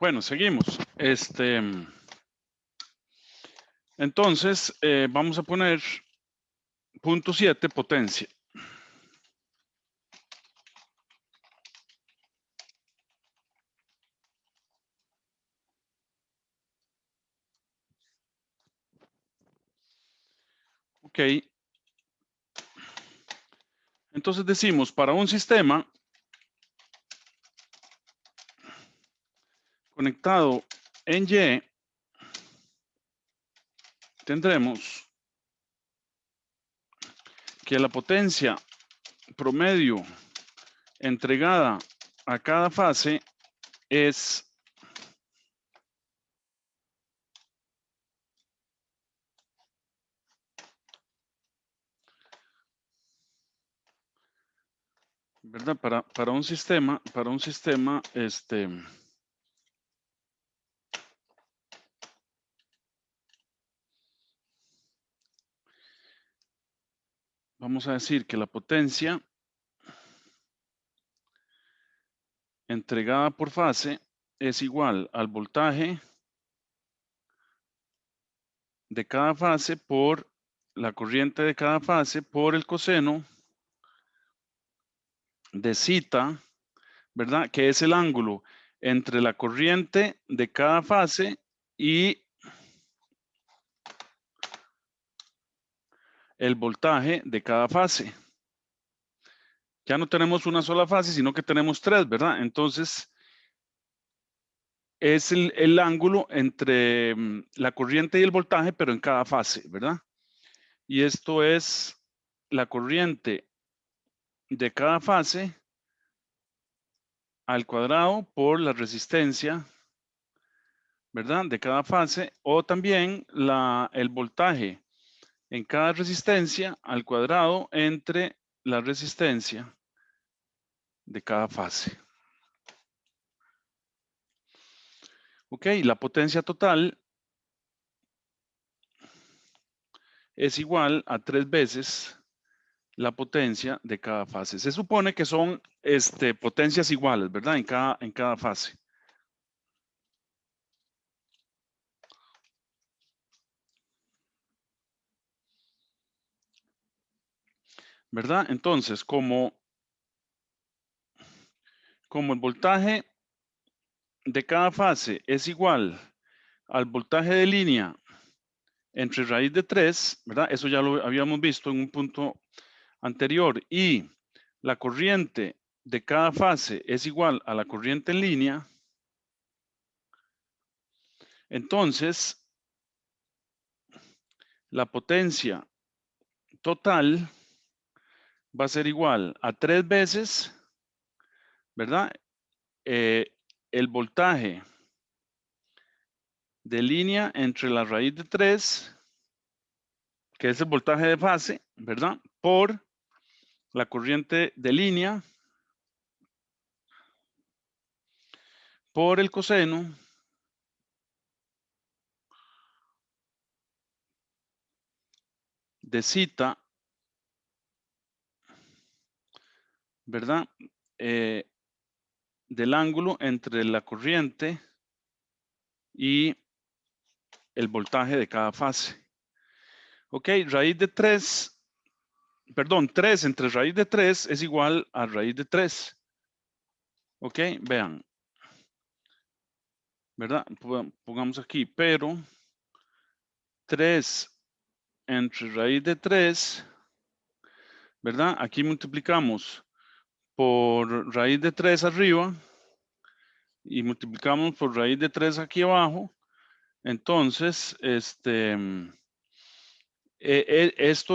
Bueno, seguimos. Entonces, vamos a poner punto 7, potencia. Ok. Entonces decimos, para un sistema conectado en Y, tendremos que la potencia promedio entregada a cada fase es ¿verdad? Para un sistema, vamos a decir que la potencia entregada por fase es igual al voltaje de cada fase por la corriente de cada fase por el coseno de zeta, ¿verdad? Que es el ángulo entre la corriente de cada fase y el voltaje de cada fase. Ya no tenemos una sola fase, sino que tenemos tres, ¿verdad? Entonces, es el ángulo entre la corriente y el voltaje, pero en cada fase, ¿verdad? Y esto es la corriente de cada fase al cuadrado por la resistencia, ¿verdad? De cada fase, o también el voltaje en cada resistencia al cuadrado entre la resistencia de cada fase. Ok, la potencia total es igual a 3 veces la potencia de cada fase. Se supone que son potencias iguales, ¿verdad? En cada fase. ¿Verdad? Entonces, como el voltaje de cada fase es igual al voltaje de línea entre raíz de 3, ¿verdad? Eso ya lo habíamos visto en un punto anterior. Y la corriente de cada fase es igual a la corriente en línea. Entonces, la potencia total va a ser igual a 3 veces, ¿verdad? El voltaje de línea entre la raíz de 3, que es el voltaje de fase, ¿verdad? Por la corriente de línea, por el coseno de zeta, ¿verdad? Del ángulo entre la corriente y el voltaje de cada fase. Ok, raíz de 3, perdón, 3 entre raíz de 3 es igual a raíz de 3. Ok, vean, ¿verdad? Pongamos aquí, pero 3 entre raíz de 3, ¿verdad? Aquí multiplicamos por raíz de 3 arriba y multiplicamos por raíz de 3 aquí abajo. Entonces, esto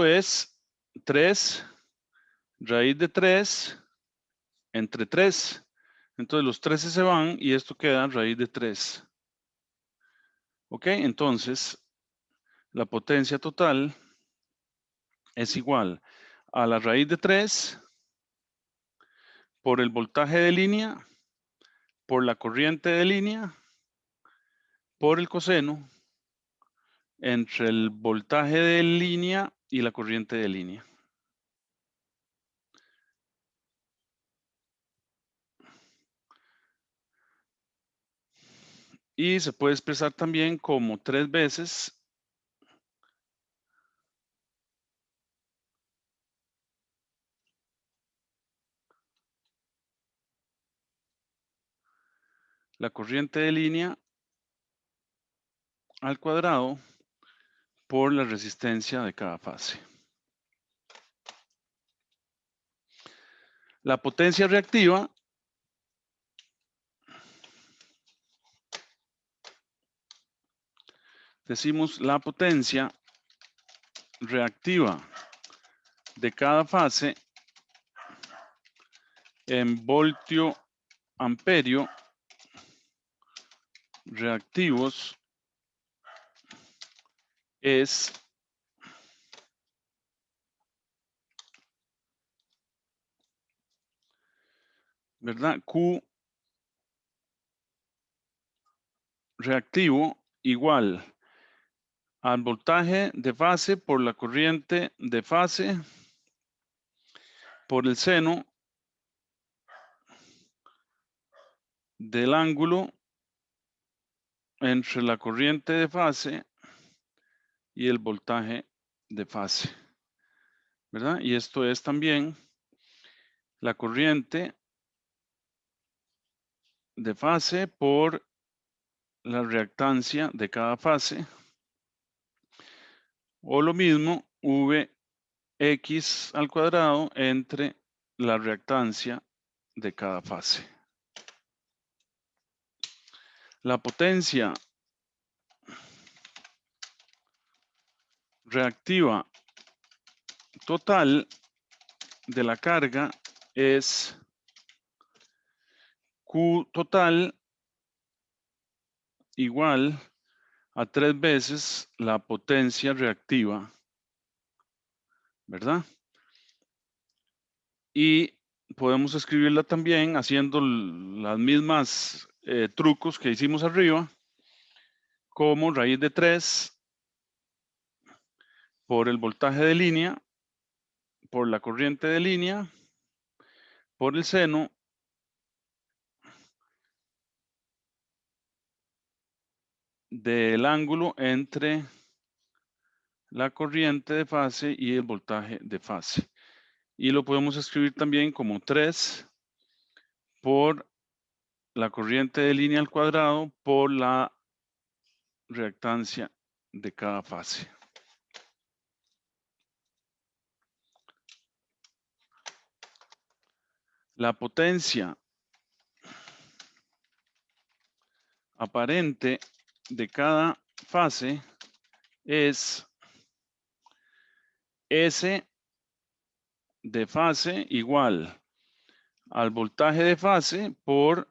es 3 raíz de 3 entre 3. Entonces los 13 se van y esto queda raíz de 3. Ok, entonces la potencia total es igual a la raíz de 3 por el voltaje de línea, por la corriente de línea, por el coseno entre el voltaje de línea y la corriente de línea. Y se puede expresar también como 3 veces la corriente de línea al cuadrado por la resistencia de cada fase. La potencia reactiva decimos la potencia reactiva de cada fase en voltio amperio reactivos es ¿verdad? Q reactivo igual al voltaje de fase por la corriente de fase por el seno del ángulo entre la corriente de fase y el voltaje de fase, ¿verdad? Y esto es también la corriente de fase por la reactancia de cada fase, o lo mismo, Vx al cuadrado entre la reactancia de cada fase. La potencia reactiva total de la carga es Q total igual a 3 veces la potencia reactiva, ¿verdad? Y podemos escribirla también haciendo las mismas trucos que hicimos arriba, como raíz de 3 por el voltaje de línea, por la corriente de línea, por el seno del ángulo entre la corriente de fase y el voltaje de fase. Y lo podemos escribir también como 3 por la corriente de línea al cuadrado por la reactancia de cada fase. La potencia aparente de cada fase es S de fase igual al voltaje de fase por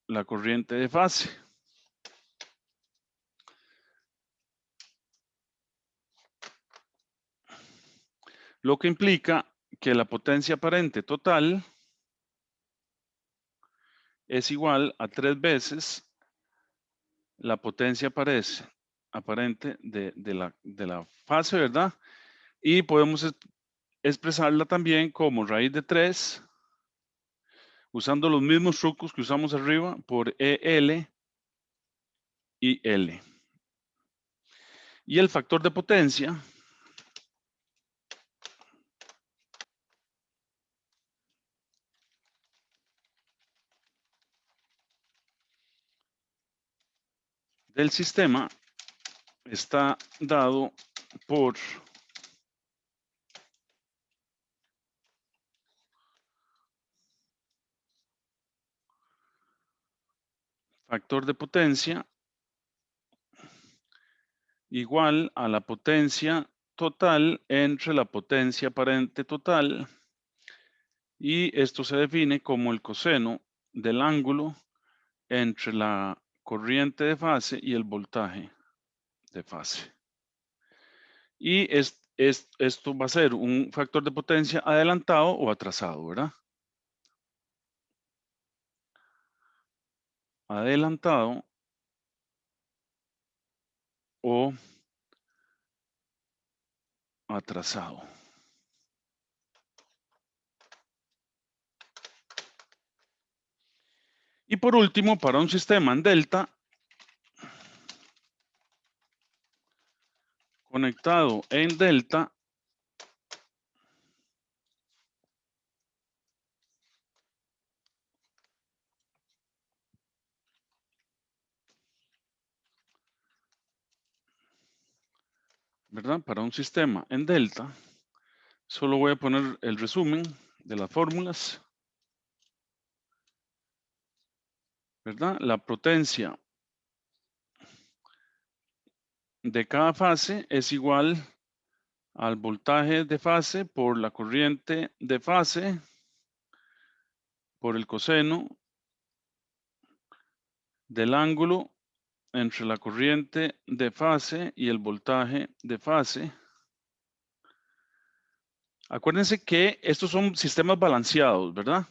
la corriente de fase. Lo que implica que la potencia aparente total es igual a 3 veces la potencia aparente de la fase, ¿verdad? Y podemos expresarla también como raíz de 3, usando los mismos trucos que usamos arriba, por EL y L. Y el factor de potencia del sistema está dado por factor de potencia igual a la potencia total entre la potencia aparente total, y esto se define como el coseno del ángulo entre la corriente de fase y el voltaje de fase. Y esto va a ser un factor de potencia adelantado o atrasado, ¿verdad? Adelantado o atrasado. Y por último, para un sistema en delta, conectado en delta ¿verdad? Para un sistema en delta, solo voy a poner el resumen de las fórmulas, ¿verdad? La potencia de cada fase es igual al voltaje de fase por la corriente de fase por el coseno del ángulo entre la corriente de fase y el voltaje de fase. Acuérdense que estos son sistemas balanceados, ¿verdad?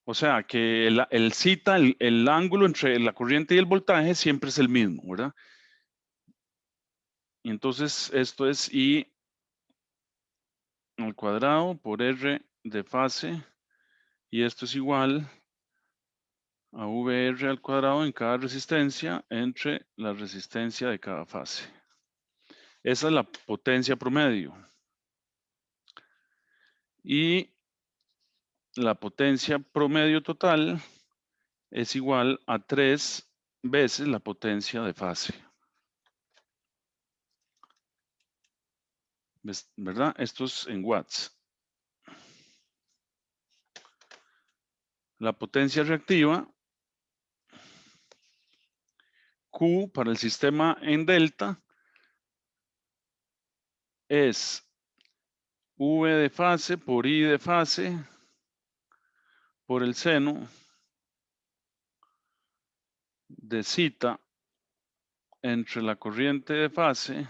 O sea, que el cita, el ángulo entre la corriente y el voltaje siempre es el mismo, ¿verdad? Y entonces esto es I al cuadrado por R de fase y esto es igual a VR al cuadrado en cada resistencia entre la resistencia de cada fase. Esa es la potencia promedio. Y la potencia promedio total es igual a 3 veces la potencia de fase. ¿Verdad? Esto es en watts. La potencia reactiva, Q para el sistema en delta, es V de fase por I de fase por el seno de zeta entre la corriente de fase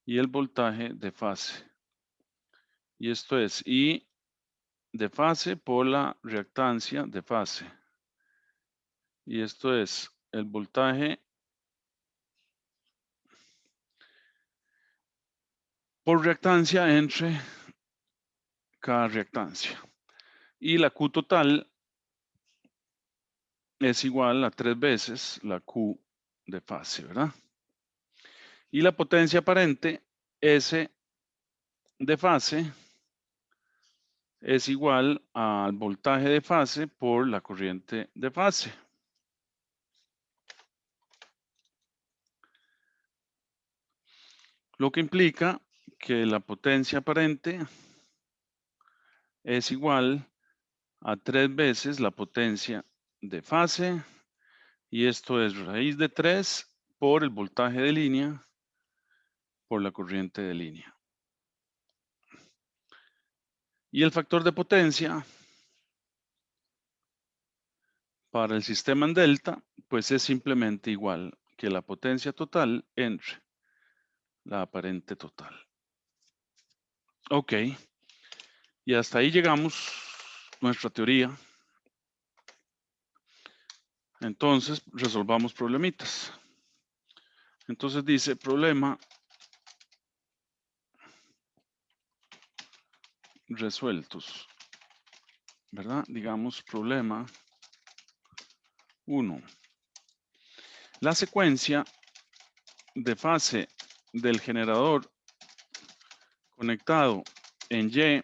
y el voltaje de fase. Y esto es I de fase por la reactancia de fase. Y esto es el voltaje por reactancia entre cada reactancia. Y la Q total es igual a 3 veces la Q de fase, ¿verdad? Y la potencia aparente, S de fase, es igual al voltaje de fase por la corriente de fase. Lo que implica que la potencia aparente es igual a 3 veces la potencia de fase y esto es raíz de 3 por el voltaje de línea por la corriente de línea. Y el factor de potencia para el sistema en delta, pues es simplemente igual que la potencia total entre la aparente total. Ok, y hasta ahí llegamos nuestra teoría. Entonces, resolvamos problemitas. Entonces dice, problema resueltos, ¿verdad? Digamos, problema 1. La secuencia de fase del generador conectado en Y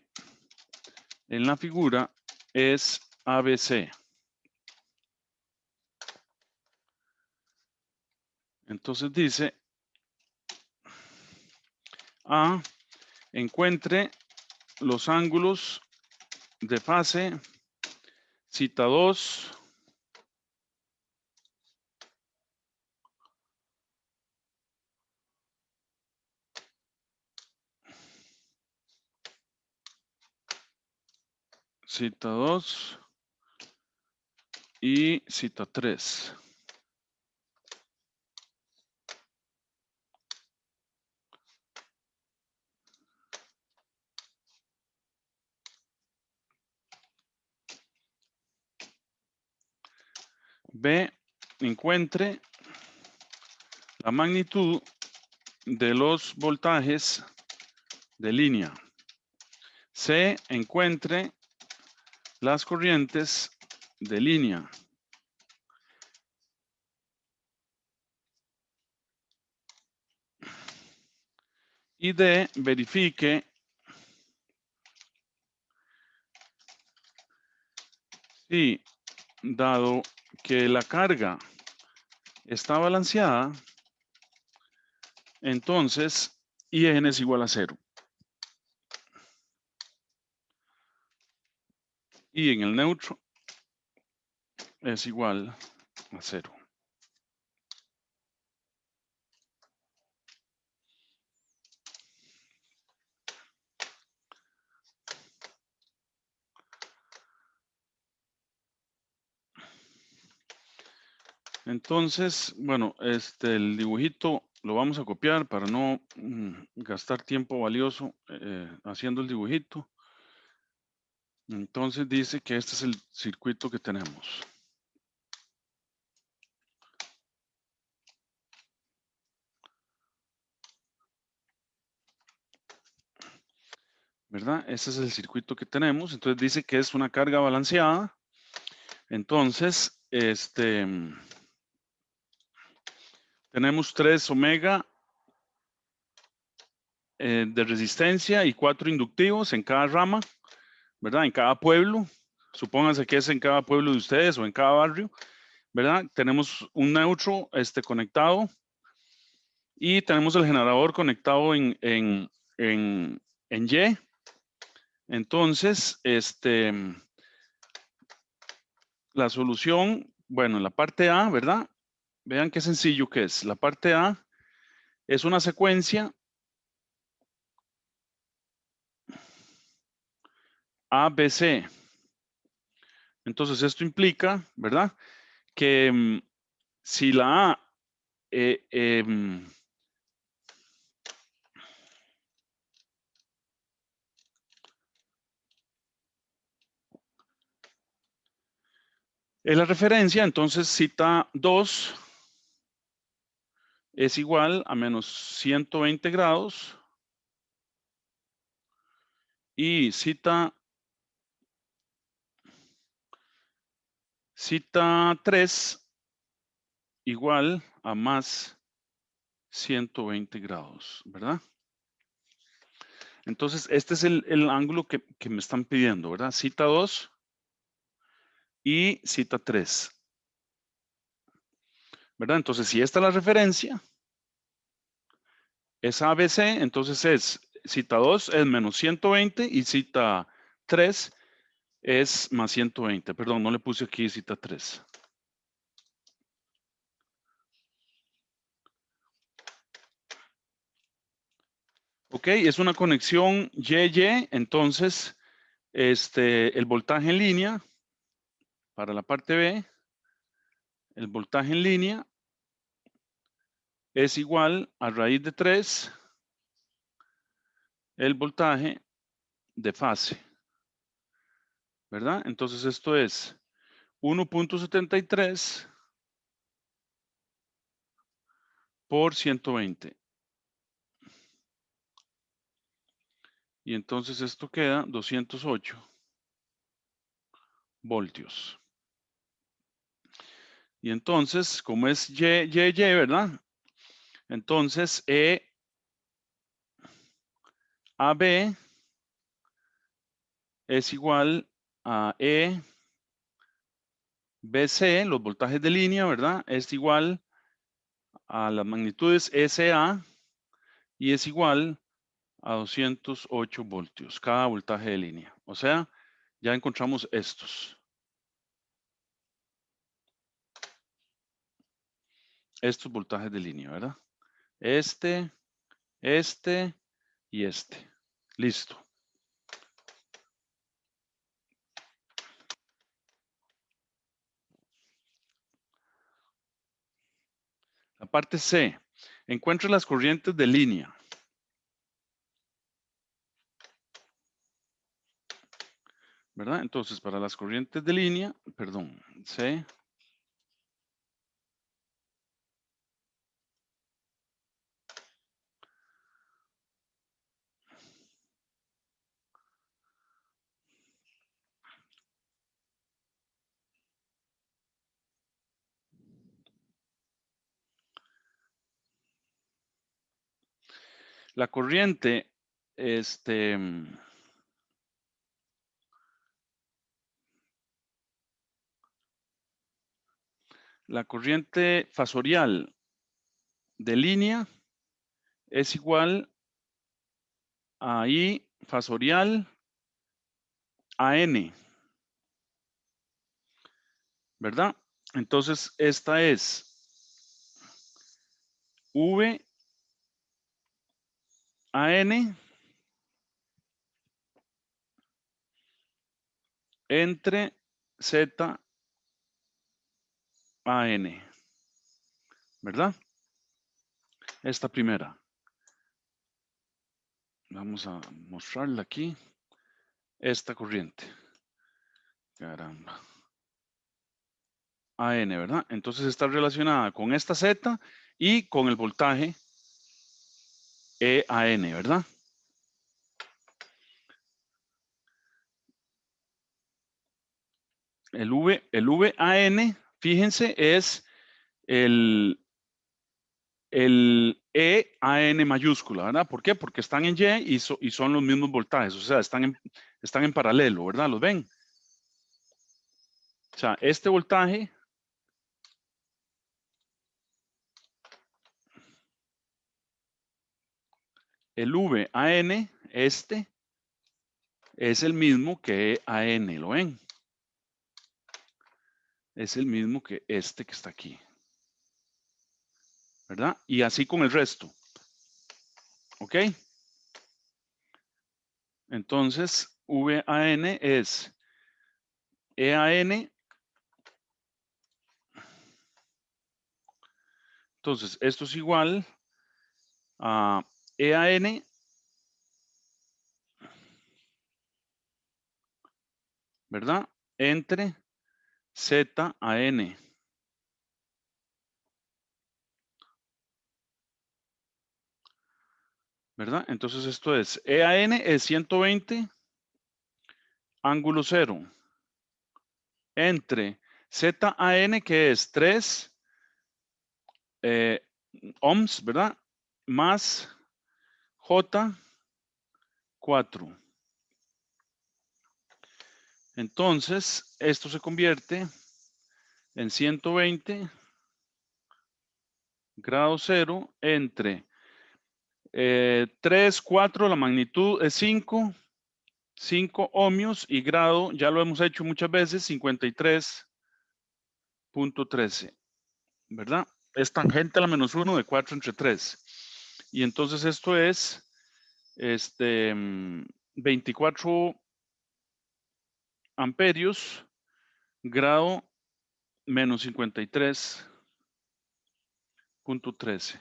en la figura es ABC. Entonces dice, A, encuentre los ángulos de fase, cita 2, cita 2 y cita 3. B, encuentre la magnitud de los voltajes de línea. C, encuentre las corrientes de línea. Y D, verifique si, dado que la carga está balanceada, entonces IN es igual a 0. Y en el neutro es igual a 0. Entonces, bueno, el dibujito lo vamos a copiar para no gastar tiempo valioso haciendo el dibujito. Entonces dice que este es el circuito que tenemos. ¿Verdad? Ese es el circuito que tenemos. Entonces dice que es una carga balanceada. Entonces, tenemos 3 omega de resistencia y 4 inductivos en cada rama, ¿verdad? En cada pueblo. Supónganse que es en cada pueblo de ustedes o en cada barrio, ¿verdad? Tenemos un neutro conectado y tenemos el generador conectado en Y. Entonces, la solución, bueno, en la parte A, ¿verdad? Vean qué sencillo que es. La parte A es una secuencia ABC. Entonces, esto implica, ¿verdad? Que si la A es la referencia, entonces cita 2 es igual a menos 120 grados y cita 3 igual a más 120 grados, ¿verdad? Entonces, este es el ángulo que me están pidiendo, ¿verdad? Cita 2 y cita 3, ¿verdad? Entonces, si esta es la referencia, es ABC, entonces es cita 2 es menos 120 y cita 3 es más 120. Perdón, no le puse aquí cita 3. Ok, es una conexión YY, entonces el voltaje en línea para la parte B, el voltaje en línea es igual a raíz de 3 el voltaje de fase, ¿verdad? Entonces esto es 1.73 por 120. Y entonces esto queda 208 voltios. Y entonces, como es Y, ¿verdad? Entonces, AB es igual a BC, los voltajes de línea, ¿verdad? Es igual a las magnitudes SA y es igual a 208 voltios, cada voltaje de línea. O sea, ya encontramos estos voltajes de línea, ¿verdad? Este y este. Listo. La parte C. Encuentre las corrientes de línea. ¿Verdad? Entonces, para las corrientes de línea, perdón, C. La corriente, la corriente fasorial de línea es igual a I fasorial a N, ¿verdad? Entonces, esta es V a N entre Z a N, ¿verdad? Esta primera. Vamos a mostrarla aquí. Esta corriente. Caramba. AN, ¿verdad? Entonces está relacionada con esta Z y con el voltaje EAN, ¿verdad? El VAN, fíjense, es el EAN mayúscula, ¿verdad? ¿Por qué? Porque están en Y y son los mismos voltajes, o sea, están en paralelo, ¿verdad? ¿Los ven? O sea, este voltaje el VAN, este, es el mismo que EAN, ¿lo ven? Es el mismo que este que está aquí, ¿verdad? Y así con el resto, ¿ok? Entonces, VAN es EAN. Entonces, esto es igual a EAN ¿verdad? Entre ZAN. ¿Verdad? Entonces esto es, EAN es 120, ángulo 0, entre ZAN, que es 3 ohms, ¿verdad? Más J, 4. Entonces, esto se convierte en 120 grado 0 entre 3, 4, la magnitud es 5 ohmios y grado, ya lo hemos hecho muchas veces, 53.13, ¿verdad? Es tangente a la menos 1 de 4 entre 3. Y entonces esto es 24 amperios, grado menos 53.13.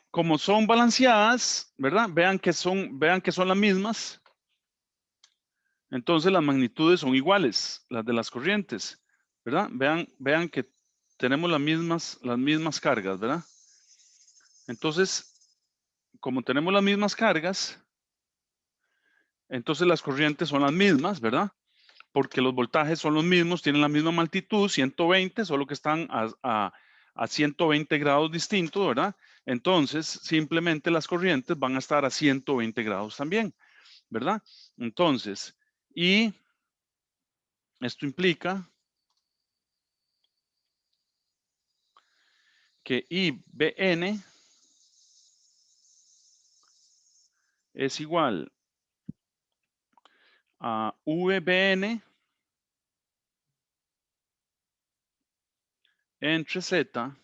Como son balanceadas, ¿verdad? Vean que son las mismas. Entonces las magnitudes son iguales, las de las corrientes, ¿verdad? Vean que tenemos las mismas cargas, ¿verdad? Entonces, como tenemos las mismas cargas, entonces las corrientes son las mismas, ¿verdad? Porque los voltajes son los mismos, tienen la misma magnitud, 120, solo que están a 120 grados distintos, ¿verdad? Entonces, simplemente las corrientes van a estar a 120 grados también, ¿verdad? Entonces, y esto implica que IBN es igual a VBN entre ZBN,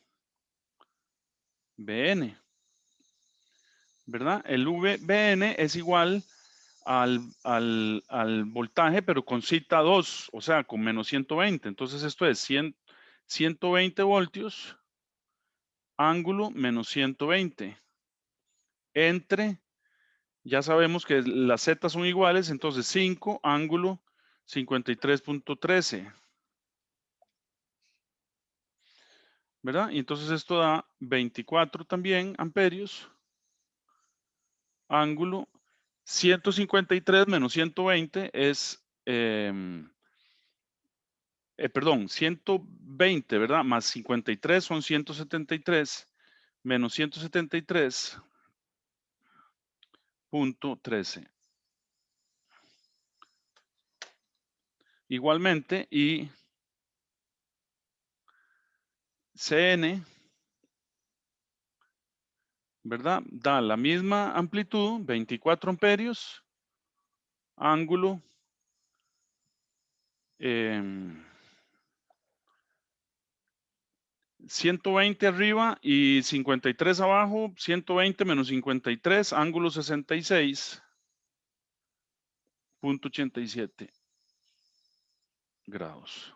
¿verdad? El VBN es igual al voltaje, pero con cita 2, o sea, con menos 120. Entonces esto es 120 voltios, ángulo menos 120, entre, ya sabemos que las Z son iguales, entonces 5, ángulo 53.13, ¿verdad? Y entonces esto da 24 también amperios, ángulo 153 menos 120 es, perdón, 120 20, ¿verdad? Más 53 son 173, menos 173.13. Igualmente, y CN, ¿verdad? Da la misma amplitud, 24 amperios, ángulo 120 arriba y 53 abajo, 120 menos 53, ángulo 66.87 grados.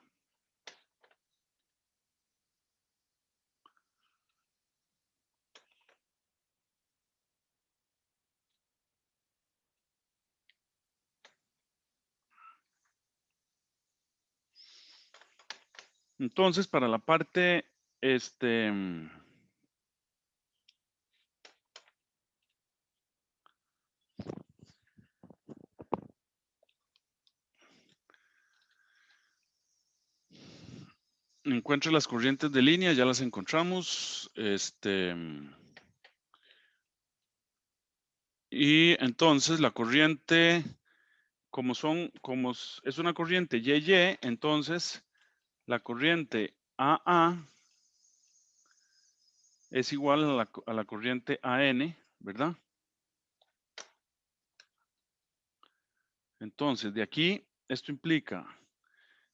Entonces, para la parte, encuentre las corrientes de línea, ya las encontramos. Y entonces la corriente, como es una corriente YY, entonces la corriente AA es igual a la corriente AN, ¿verdad? Entonces, de aquí, esto implica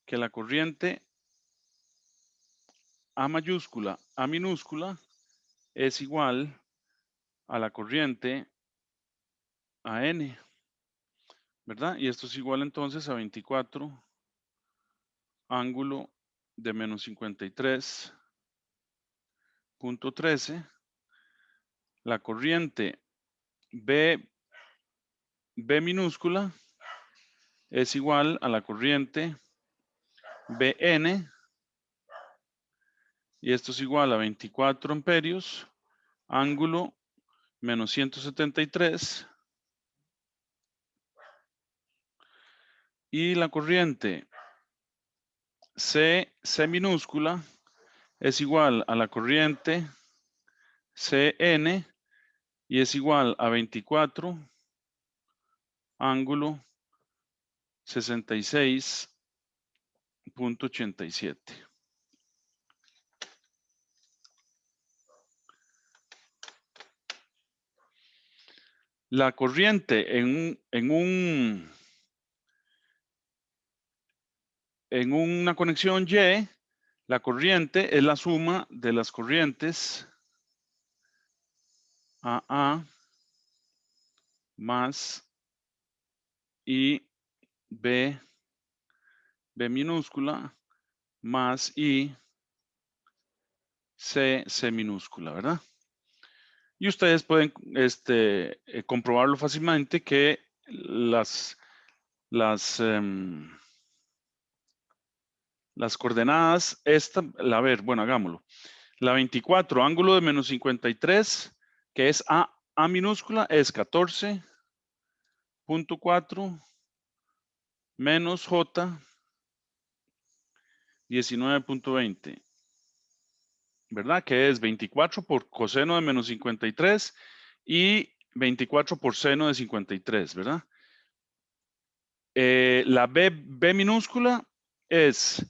que la corriente A mayúscula, A minúscula, es igual a la corriente AN, ¿verdad? Y esto es igual entonces a 24 ángulo de menos 53.13. La corriente B minúscula es igual a la corriente BN, y esto es igual a 24 amperios, ángulo menos 173. Y la corriente C minúscula es igual a la corriente CN, y es igual a 24 ángulo 66.87. La corriente en una conexión Y, la corriente es la suma de las corrientes AA más I B minúscula más I C minúscula, ¿verdad? Y ustedes pueden comprobarlo fácilmente que las coordenadas, bueno, hagámoslo. La 24, ángulo de menos 53, que es A minúscula, es 14.4 menos J 19.20, ¿verdad? Que es 24 por coseno de menos 53 y 24 por seno de 53, ¿verdad? La B minúscula es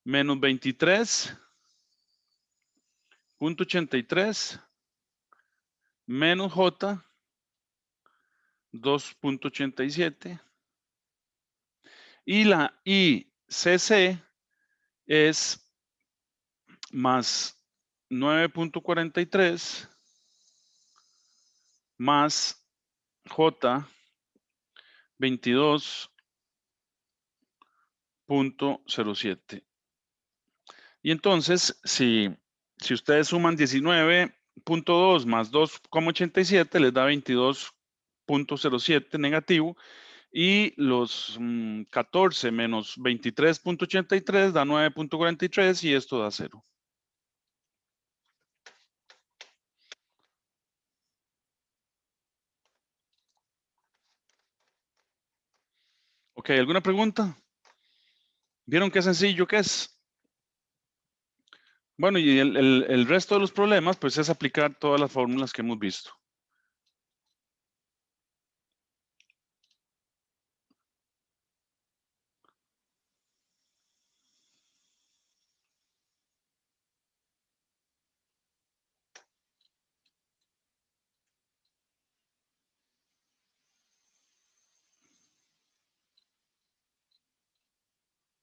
menos 23.83 menos J 2.87, y la ICC es más 9.43 más J 22.07. Y entonces, si ustedes suman 19.2 más 2,87, les da 22.07 negativo, y los 14 menos 23.83 da 9.43, y esto da 0. Ok, ¿alguna pregunta? ¿Vieron qué sencillo que es? Bueno, y el resto de los problemas, pues es aplicar todas las fórmulas que hemos visto.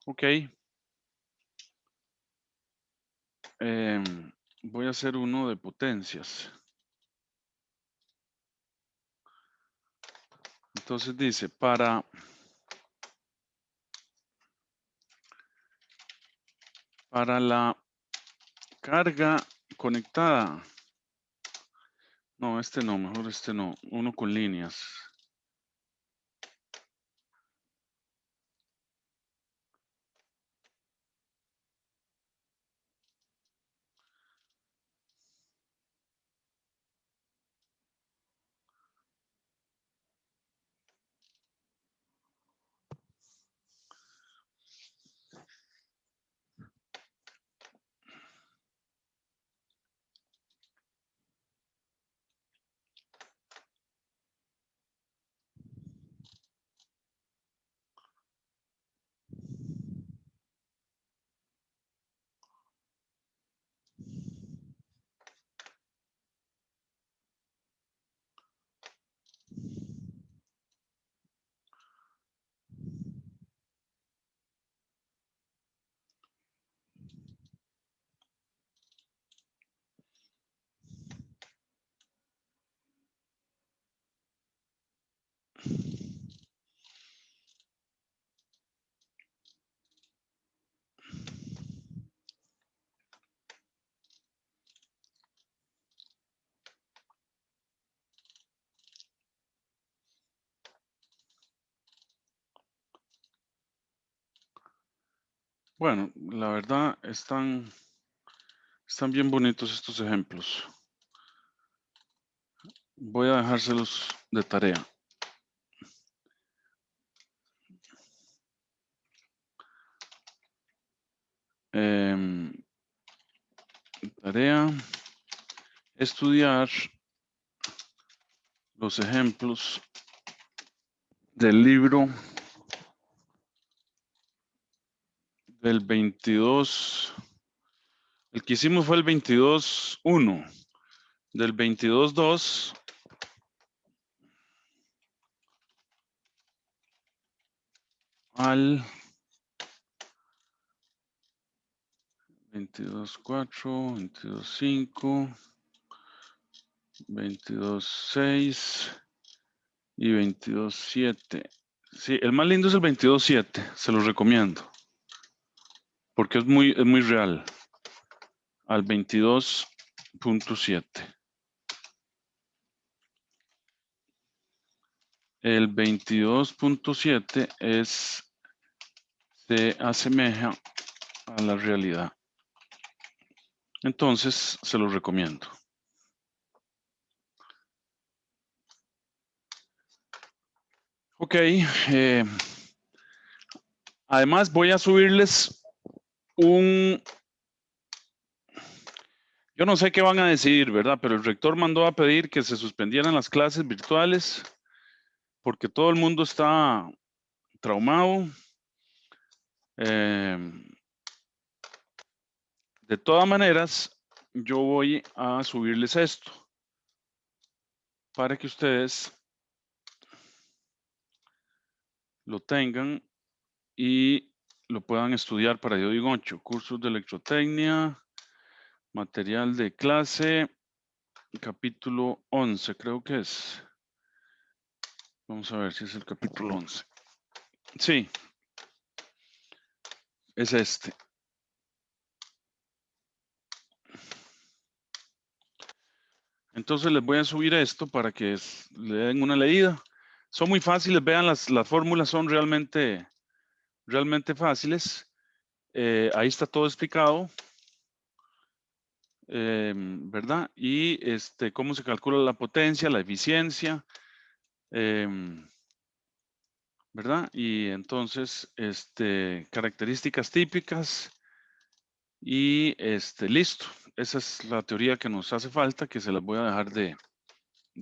Ok. Voy a hacer uno de potencias. Entonces dice, para la carga conectada. No, este no, mejor este no. Uno con líneas. Bueno, la verdad están bien bonitos estos ejemplos. Voy a dejárselos de tarea. Tarea, estudiar los ejemplos del libro del 22. El que hicimos fue el 22.1. Del 22.2 al 22.4, 22.5, 22.6 y 22.7. Sí, el más lindo es el 22.7, se los recomiendo. Porque es muy real. Al 22.7. El 22.7 se asemeja a la realidad. Entonces, se los recomiendo. Ok. Además, voy a subirles un... Yo no sé qué van a decidir, ¿verdad? Pero el rector mandó a pedir que se suspendieran las clases virtuales porque todo el mundo está traumado. De todas maneras, yo voy a subirles esto para que ustedes lo tengan y lo puedan estudiar para yo digo 8, cursos de electrotecnia, material de clase, capítulo 11 creo que es. Vamos a ver si es el capítulo 11. Sí, es este. Entonces les voy a subir esto para que le den una leída. Son muy fáciles, vean las fórmulas son realmente fáciles. Ahí está todo explicado, ¿verdad? Y cómo se calcula la potencia, la eficiencia, ¿verdad? Y entonces, características típicas Y listo. Esa es la teoría que nos hace falta, que se las voy a dejar de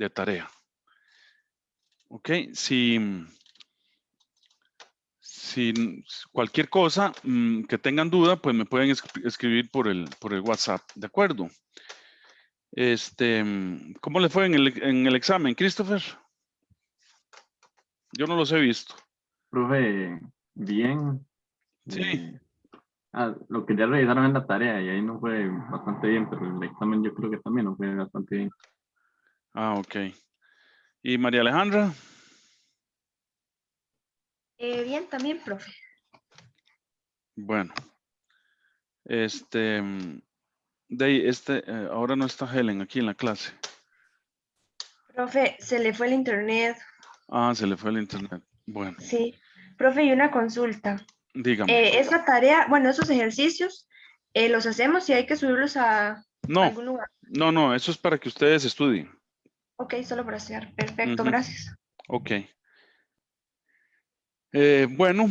tarea. Ok, si cualquier cosa que tengan duda, pues me pueden escribir por el WhatsApp, ¿de acuerdo? ¿Cómo le fue en el examen, Christopher? Yo no los he visto. Profe, bien. Sí. Lo que ya revisaron en la tarea y ahí no fue bastante bien, pero el examen yo creo que también no fue bastante bien. Ah, ok. ¿Y María Alejandra? Bien, también, profe. Bueno. Ahora no está Helen aquí en la clase. Profe, se le fue el internet. Ah, se le fue el internet. Bueno, Sí. Profe, y una consulta. dígame. Esa tarea, bueno, esos ejercicios, los hacemos y hay que subirlos a No, algún lugar. no, eso es para que ustedes estudien. Ok, solo para estudiar. Perfecto, Ujú, gracias. ok. Bueno,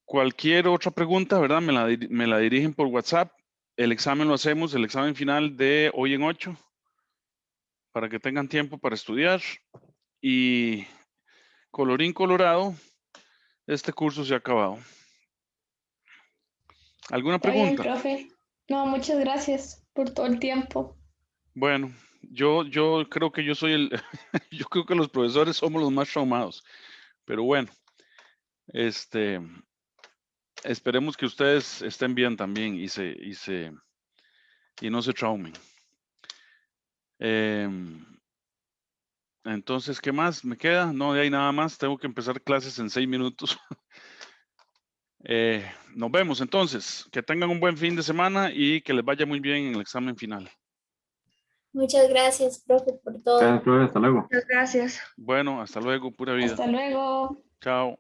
cualquier otra pregunta, ¿verdad? Me la dirigen por WhatsApp. El examen lo hacemos, el examen final de hoy en 8, para que tengan tiempo para estudiar. Y colorín colorado, este curso se ha acabado. ¿Alguna Está bien, pregunta? profe. No, muchas gracias por todo el tiempo. Bueno, yo creo que yo soy yo creo que los profesores somos los más traumados, pero bueno, esperemos que ustedes estén bien también y no se traumen. Entonces, ¿qué más me queda? No hay nada más, tengo que empezar clases en 6 minutos. Nos vemos entonces, que tengan un buen fin de semana y que les vaya muy bien en el examen final. Muchas gracias, profe, por todo. Gracias, profe, hasta luego. Muchas gracias. Bueno, hasta luego, pura vida. Hasta luego. Chao.